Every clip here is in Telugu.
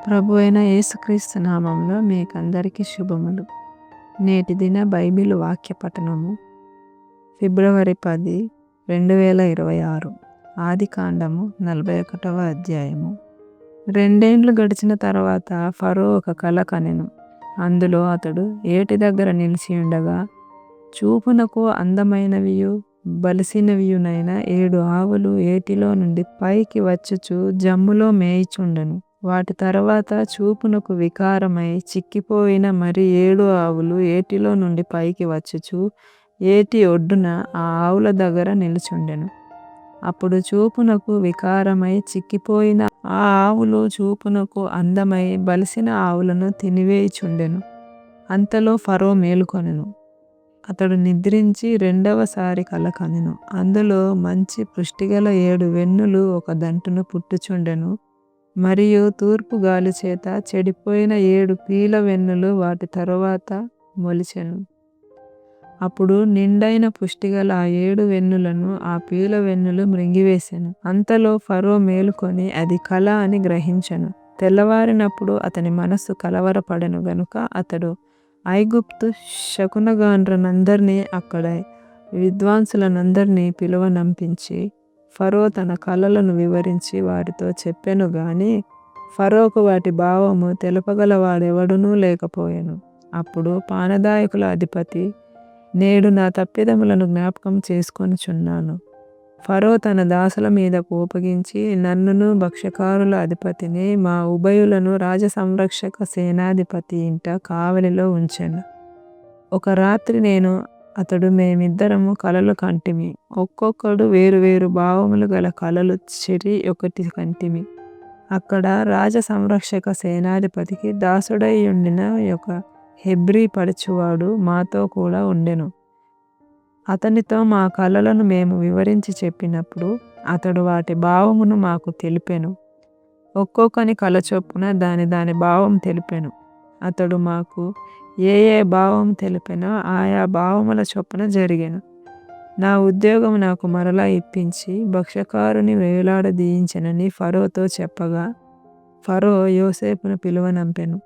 ప్రభువైన యేసుక్రీస్తు నామంలో మీకందరికీ శుభములు. నేటి దిన బైబిల్ వాక్య పఠనము ఫిబ్రవరి 10, 2026. ఆదికాండము 41వ అధ్యాయము. 2 ఏండ్లు గడిచిన తర్వాత ఫరో ఒక కల కనెను. అందులో అతడు ఏటి దగ్గర నిలిచి ఉండగా చూపునకు అందమైనవియు బలిసినవియునైన 7 ఆవులు ఏటిలో నుండి పైకి వచ్చుచు జమ్ములో మేయుచుండెను. వాటి తర్వాత చూపునకు వికారమై చిక్కిపోయిన మరి 7 ఆవులు ఏటిలో నుండి పైకి వచ్చుచు ఏటి ఒడ్డున ఆ ఆవుల దగ్గర నిలుచుండెను. అప్పుడు చూపునకు వికారమై చిక్కిపోయిన ఆ ఆవులు చూపునకు అందమై బలిసిన ఆవులను తినివేయుచుండెను. అంతలో ఫరో మేలుకొనెను. అతడు నిద్రించి 2వసారి కల కనెను. అందులో మంచి పుష్టిగల 7 వెన్నులు ఒక దంటున పుట్టుచుండెను. మరియు తూర్పు గాలి చేత చెడిపోయిన 7 పీల వెన్నులు వాటి తరువాత మొలిచెను. అప్పుడు నిండైన పుష్టిగల ఆ 7 వెన్నులను ఆ పీల వెన్నులు మృంగివేసెను. అంతలో ఫరో మేలుకొని అది కల అని గ్రహించెను. తెల్లవారినప్పుడు అతని మనస్సు కలవరపడెను గనుక అతడు ఐగుప్తు శకునగాండ్రనందరినీ అక్కడ విద్వాంసులనందరినీ పిలువనంపించి ఫరో తన కలలను వివరించి వారితో చెప్పెను గాని ఫరోకు వాటి భావము తెలుపగలవాడెవడునూ లేకపోయెను. అప్పుడు పానదాయకుల అధిపతి, నేడు నా తప్పిదములను జ్ఞాపకం చేసుకొనుచున్నాను. ఫరో తన దాసుల మీద కోపగించి నన్నును భక్ష్యకారుల అధిపతిని మా ఉభయులను రాజసంరక్షక సేనాధిపతి ఇంట కావలిలో ఉంచెను. ఒక రాత్రి నేను అతడు మేమిద్దరము కలలు కంటిమి. ఒక్కొక్కడు వేరు వేరు భావములు గల కలలు చెరి ఒకటి కంటిమి. అక్కడ రాజ సంరక్షక సేనాధిపతికి దాసుడై ఉండిన ఒక హెబ్రీ పడుచువాడు మాతో కూడా ఉండెను. అతనితో మా కలలను మేము వివరించి చెప్పినప్పుడు అతడు వాటి భావమును మాకు తెలిపెను. ఒక్కొక్కని కల చొప్పున దాని దాని భావం తెలిపెను. అతడు మాకు ఏ భావం తెలిపెనో ఆయా భావముల చొప్పున జరిగెను. నా ఉద్యోగం నాకు మరలా ఇప్పించి భక్ష్యకారుని వేలాడదీయించెనని ఫరోతో చెప్పగా ఫరో యోసేపును పిలువనంపెను.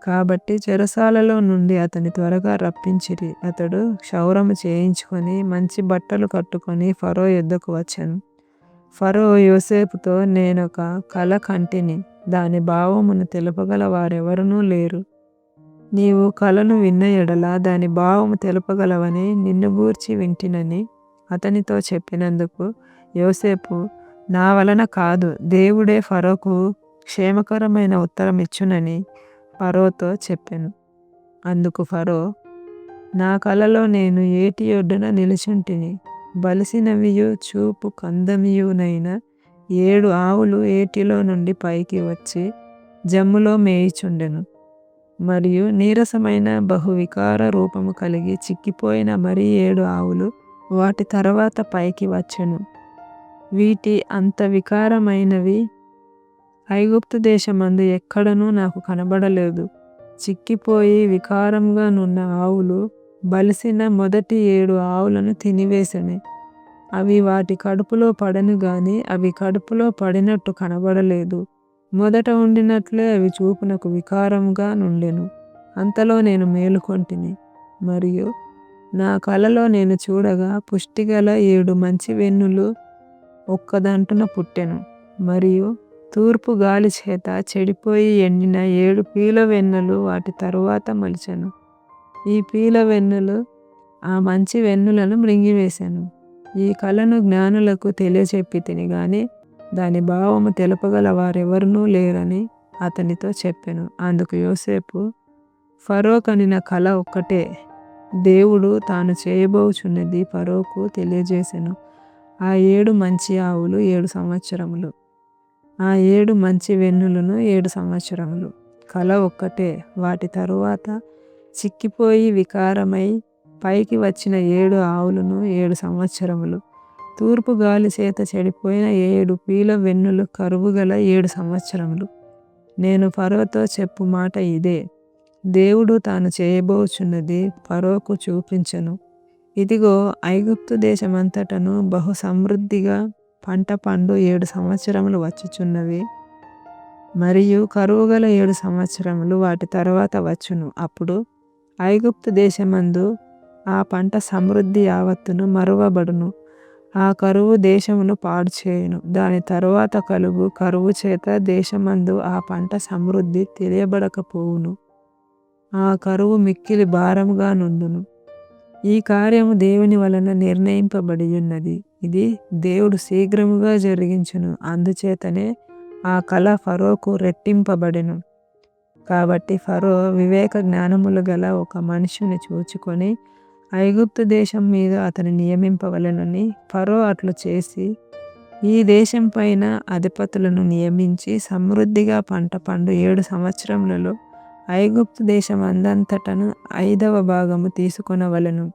కాబట్టి చెరసాలలో నుండి అతని త్వరగా రప్పించిరి. అతడు క్షౌరము చేయించుకొని మంచి బట్టలు కట్టుకొని ఫరో యొద్దకు వచ్చెను. ఫరో యోసేపుతో, నేనొక కల కంటిని, దాని భావమును తెలుపగల వారెవరునూ లేరు. నీవు కలను విన్న ఎడల దాని భావము తెలుపగలవని నిన్ను గూర్చి వింటినని అతనితో చెప్పినందుకు యోసేపు, నా వలన కాదు, దేవుడే ఫరోకు క్షేమకరమైన ఉత్తరం ఇచ్చునని ఫరోతో చెప్పెను. అందుకు ఫరో, నా కలలో నేను ఏటి ఒడ్డున నిలుచుంటిని. బలిసినవియు చూపు కందమియునైన 7 ఆవులు ఏటిలో నుండి పైకి వచ్చి జమ్ములో మేయుచుండెను. మరియు నీరసమైన బహువికార రూపము కలిగి చిక్కిపోయిన మరి 7 ఆవులు వాటి తర్వాత పైకి వచ్చెను. వీటి అంత వికారమైనవి ఐగుప్తు దేశమందు ఎక్కడనూ నాకు కనబడలేదు. చిక్కిపోయి వికారంగా నున్న ఆవులు బలిసిన మొదటి 7 ఆవులను తినివేసెను. అవి వాటి కడుపులో పడెను గాని అవి కడుపులో పడినట్టు కనబడలేదు. మొదట ఉండినట్లే అవి చూపునకు వికారముగా నుండెను. అంతలో నేను మేలుకొంటిని. మరియు నా కలలో నేను చూడగా పుష్టిగల 7 మంచి వెన్నులు ఒక్కదంటున పుట్టెను. మరియు తూర్పు గాలి చేత చెడిపోయి ఎండిన 7 పీల వెన్నులు వాటి తరువాత మొలిచెను. ఈ పీల వెన్నులు ఆ మంచి వెన్నులను మృంగివేసెను. ఈ కలను జ్ఞానులకు తెలియచెప్పి తిని గాని దాని భావము తెలుపగల వారెవరునూ లేరని అతనితో చెప్పెను. అందుకు యోసేపు, ఫరో కనిన కల ఒక్కటే, దేవుడు తాను చేయబోచున్నది ఫరోకు తెలియజేసెను. ఆ 7 మంచి ఆవులు 7 సంవత్సరములు, ఆ 7 మంచి వెన్నులను 7 సంవత్సరములు. కల ఒక్కటే. వాటి తరువాత చిక్కిపోయి వికారమై పైకి వచ్చిన 7 ఆవులను 7 సంవత్సరములు. తూర్పు గాలి చేత చెడిపోయిన 7 పీల వెన్నులు కరువుగల 7 సంవత్సరములు. నేను ఫరోతో చెప్పు మాట ఇదే, దేవుడు తాను చేయబోచున్నది ఫరోకు చూపించెను. ఇదిగో, ఐగుప్తు దేశమంతటను బహు సమృద్ధిగా పంట పండు 7 సంవత్సరములు వచ్చుచున్నవి. మరియు కరువు గల 7 సంవత్సరములు వాటి తరువాత వచ్చును. అప్పుడు ఐగుప్తు దేశమందు ఆ పంట సమృద్ధి యావత్తును మరువబడును. ఆ కరువు దేశమును పాడు చేయును. దాని తరువాత కలుగు కరువు చేత దేశమందు ఆ పంట సమృద్ధి తెలియబడకపోవును. ఆ కరువు మిక్కిలి భారముగా నుండును. ఈ కార్యము దేవుని వలన నిర్ణయింపబడి ఉన్నది. ఇది దేవుడు శీఘ్రముగా జరిగించును. అందుచేతనే ఆ కల ఫరోకు రెట్టింపబడెను. కాబట్టి ఫరో వివేక జ్ఞానములు గల ఒక మనుషుని చూచుకొని ఐగుప్తు దేశం మీద అతని నియమింపవలెనని ఫరో అట్లు చేసి ఈ దేశం పైన అధిపతులను నియమించి సమృద్ధిగా పంట పండు 7 సంవత్సరములలో ఐగుప్తు దేశం అందంతటను 5వ భాగము తీసుకొనవలెను.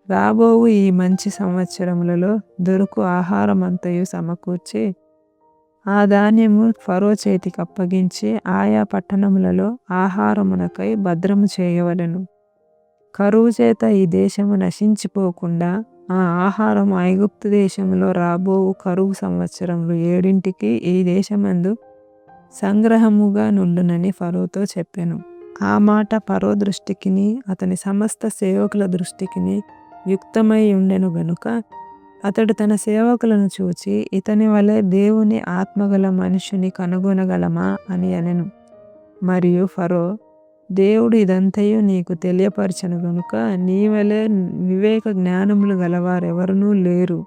రాబోవు ఈ మంచి సంవత్సరములలో దొరుకు ఆహారమంతయు సమకూర్చి ఆ ధాన్యము ఫరో చేతికి అప్పగించి ఆయా పట్టణములలో ఆహారమునకై భద్రము చేయవలెను. కరువు చేత ఈ దేశము నశించిపోకుండా ఆ ఆహారం ఐగుప్తు దేశంలో రాబోవు కరువు సంవత్సరములు 7ంటికి ఈ దేశమందు సంగ్రహముగా నుండునని ఫరోతో చెప్పెను. ఆ మాట ఫరో దృష్టికిని అతని సమస్త సేవకుల దృష్టికిని యుక్తమై ఉండెను గనుక అతడు తన సేవకులను చూచి ఇతని వలె దేవుని ఆత్మగల మనుషుని కనుగొనగలమా అని అనెను. మరియు ఫరో, దేవుడు ఇదంతయు నీకు తెలియపరచను గనుక నీ వలె వివేక జ్ఞానములు గలవారెవరునూ లేరు.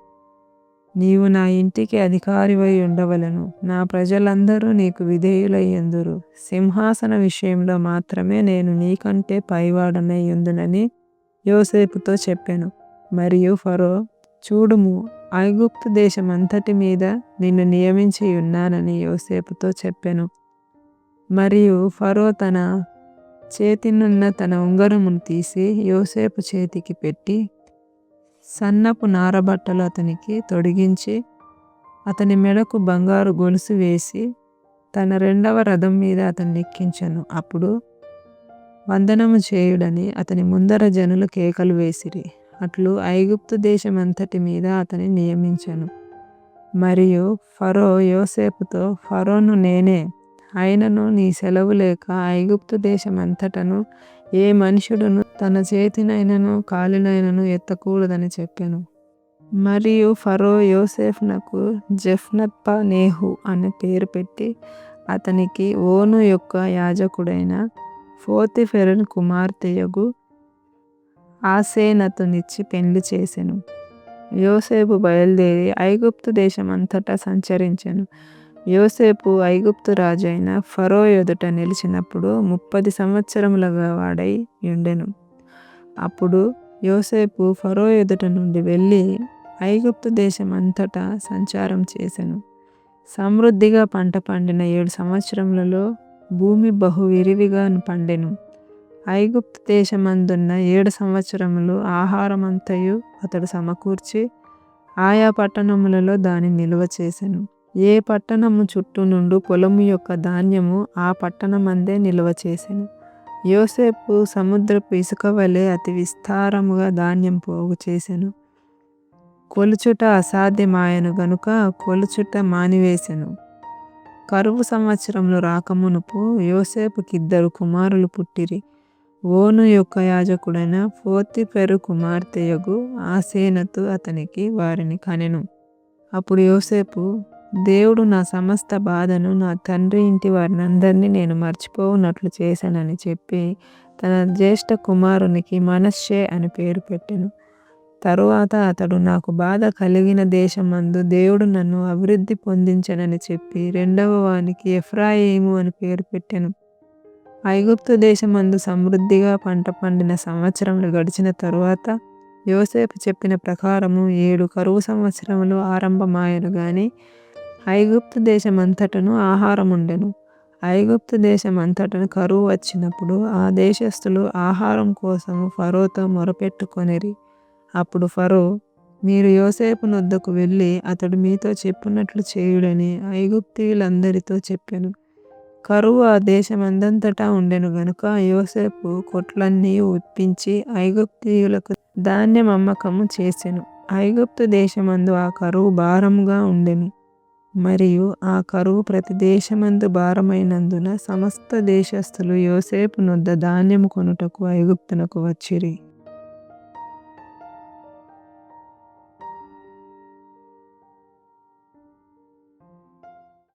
నీవు నా ఇంటికి అధికారివై ఉండవలెను. నా ప్రజలందరూ నీకు విధేయులై యుందురు. సింహాసన విషయంలో మాత్రమే నేను నీకంటే పైవాడనై యుందునని యోసేపుతో చెప్పెను. మరియు ఫరో, చూడుము, ఐగుప్తు దేశమంతటి మీద నిన్ను నియమించి ఉన్నానని యోసేపుతో చెప్పెను. మరియు ఫరో తన చేతినున్న తన ఉంగరమును తీసి యోసేపు చేతికి పెట్టి సన్నపు నారబట్టలు అతనికి తొడిగించి అతని మెడకు బంగారు గొలుసు వేసి తన 2వ రథం మీద అతన్ని ఎక్కించెను. అప్పుడు వందనము చేయుడని అతని ముందర జనులు కేకలు వేసిరి. అట్లు ఐగుప్తు దేశమంతటి మీద అతని నియమించెను. మరియు ఫరో యోసేపుతో, ఫరోను నేనే, అయినను నీ సెలవు లేక ఐగుప్తు దేశమంతటను ఏ మనుషుడును తన చేతినైనను కాలినైనను ఎత్తకూడదని చెప్పెను. మరియు ఫరో యోసేపునకు జెఫ్నత్పనేహు అనే పేరు పెట్టి అతనికి ఓను యొక్క యాజకుడైన పోతీఫెరు కుమార్తెయగు ఆసేనతునిచ్చి పెండ్లి చేసెను. యోసేపు బయలుదేరి ఐగుప్తు దేశమంతటా సంచరించెను. యోసేపు ఐగుప్తు రాజైన ఫరో ఎదుట నిలిచినప్పుడు 30 సంవత్సరముల వాడై యుండెను. అప్పుడు యోసేపు ఫరో ఎదుట నుండి వెళ్ళి ఐగుప్తు దేశమంతటా సంచారం చేసెను. సమృద్ధిగా పంట పండిన 7 సంవత్సరములలో భూమి బహు విరివిగా పండెను. ఐగుప్తు దేశమందున్న 7 సంవత్సరములు ఆహారమంతయు అతడు సమకూర్చి ఆయా పట్టణములలో దాని నిలువ చేసెను. ఏ పట్టణము చుట్టూ నుండు పొలము యొక్క ధాన్యము ఆ పట్టణమందే నిలువ చేసెను. యోసేపు సముద్రపు ఇసుక వలె అతి విస్తారముగా ధాన్యం పోగు చేసెను. కొలుచుట అసాధ్యమాయెను గనుక కొలుచుట మానివేసెను. కరువు సంవత్సరములు రాకమునుపు యోసేపుకి 2 కుమారులు పుట్టిరి. ఓను యొక్క యాజకుడైన పోతీఫెరు కుమార్తెయగు ఆసేనతు అతనికి వారిని కనెను. అప్పుడు యోసేపు, దేవుడు నా సమస్త బాధను నా తండ్రి ఇంటి వారినందరినీ నేను మర్చిపోవునట్లు చేశానని చెప్పి తన జ్యేష్ఠ కుమారునికి మనష్షే అని పేరు పెట్టెను. తరువాత అతడు నాకు బాధ కలిగిన దేశమందు దేవుడు నన్ను అభివృద్ధి పొందించెనని చెప్పి 2వ వానికి ఎఫ్రాయిము అని పేరు పెట్టెను. ఐగుప్తు దేశమందు సమృద్ధిగా పంట పండిన సంవత్సరములు గడిచిన తరువాత యోసేపు చెప్పిన ప్రకారము 7 కరువు సంవత్సరములు ఆరంభమాయెను గాని ఐగుప్తు దేశమంతటను ఆహారముండెను. ఐగుప్తు దేశమంతటను కరువు వచ్చినప్పుడు ఆ దేశస్థులు ఆహారం కోసము ఫరోతో మొరపెట్టుకొనిరి. అప్పుడు ఫరో, మీరు యోసేపు నొద్దకు వెళ్ళి అతడు మీతో చెప్పినట్లు చేయుడని ఐగుప్తీయులందరితో చెప్పెను. కరువు ఆ దేశమందంతటా ఉండెను గనుక యోసేపు కొట్లన్నీ విప్పించి ఐగుప్తీయులకు ధాన్యం అమ్మకము చేసెను. ఐగుప్తు దేశమందు ఆ కరువు భారముగా ఉండెను. మరియు ఆ కరువు ప్రతి దేశమందు భారమైనందున సమస్త దేశస్థులు యోసేపు నొద్ద ధాన్యము కొనుటకు ఐగుప్తునకు వచ్చిరి.